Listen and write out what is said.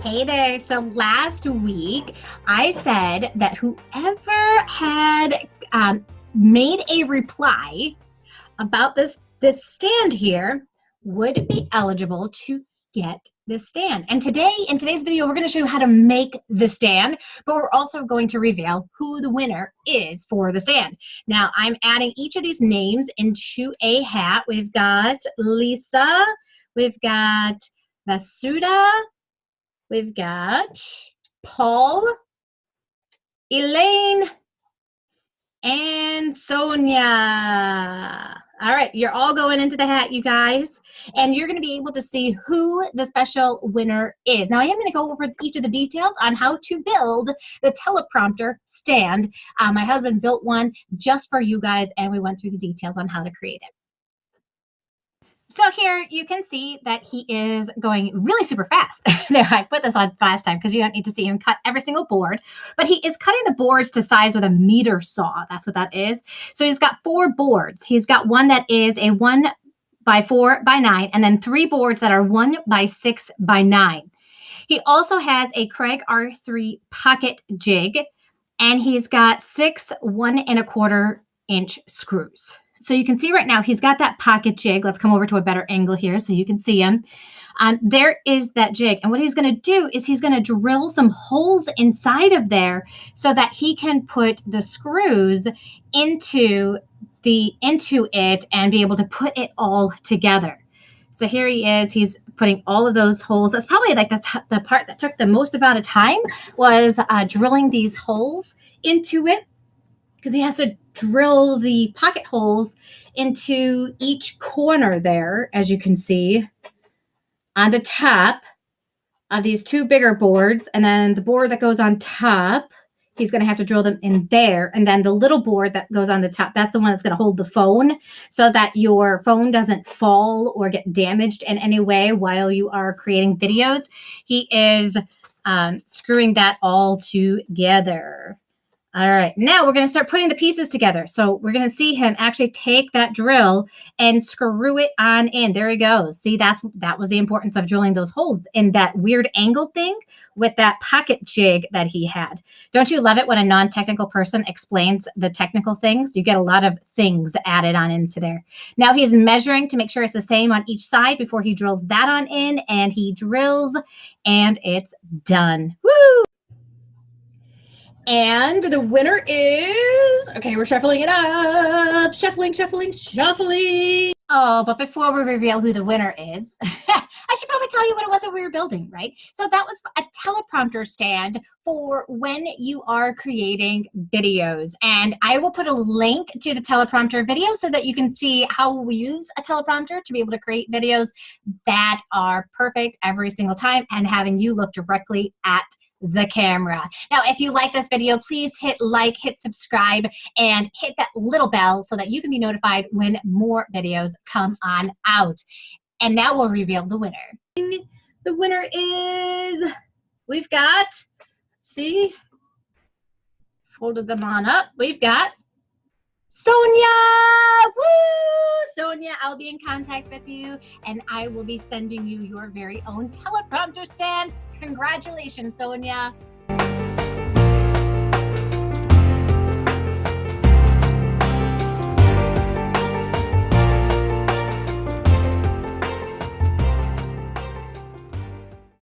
Hey there. So last week I said that whoever had made a reply about this stand here would be eligible to get this stand. And today, in today's video, we're going to show you how to make the stand, but we're also going to reveal who the winner is for the stand. Now, I'm adding each of these names into a hat. We've got Lisa, we've got Vasuda, we've got Paul, Elaine, and Sonia. All right, you're all going into the hat, you guys, and you're going to be able to see who the special winner is. Now, I am going to go over each of the details on how to build the teleprompter stand. My husband built one just for you guys, and we went through the details on how to create it. So here you can see that he is going really super fast. Now, I put this on fast time because you don't need to see him cut every single board, but he is cutting the boards to size with a meter saw. That's what that is. So he's got 4 boards. He's got one that is a 1 by 4 by 9, and then 3 boards that are 1 by 6 by 9. He also has a Craig R3 pocket jig, and he's got 6 1 1/4 inch screws. So you can see right now he's got that pocket jig. Let's come over to a better angle here so you can see him. There is that jig. And what he's going to do is he's going to drill some holes inside of there so that he can put the screws into it and be able to put it all together. So here he is. He's putting all of those holes. That's probably like the part that took the most amount of time was drilling these holes into it, because he has to drill the pocket holes into each corner there, as you can see, on the top of these 2 bigger boards. And then the board that goes on top, he's going to have to drill them in there. And then the little board that goes on the top, that's the one that's going to hold the phone so that your phone doesn't fall or get damaged in any way while you are creating videos. He is screwing that all together. All right, now we're going to start putting the pieces together. So we're going to see him actually take that drill and screw it on in. There he goes. See, that was the importance of drilling those holes in that weird angle thing with that pocket jig that he had. Don't you love it when a non-technical person explains the technical things? You get a lot of things added on into there. Now he's measuring to make sure it's the same on each side before he drills that on in, and he drills, and it's done. Woo! And the winner is, okay, we're shuffling it up. Shuffling, shuffling, shuffling. Oh, but before we reveal who the winner is, I should probably tell you what it was that we were building, right? So that was a teleprompter stand for when you are creating videos. And I will put a link to the teleprompter video so that you can see how we use a teleprompter to be able to create videos that are perfect every single time and having you look directly at the camera. Now, if you like this video, please hit like, hit subscribe, and hit that little bell so that you can be notified when more videos come on out. And now we'll reveal the winner. The winner is, we've got, see, folded them on up. We've got Sonia! Woo! Sonia, I'll be in contact with you, and I will be sending you your very own teleprompter stand. Congratulations, Sonia.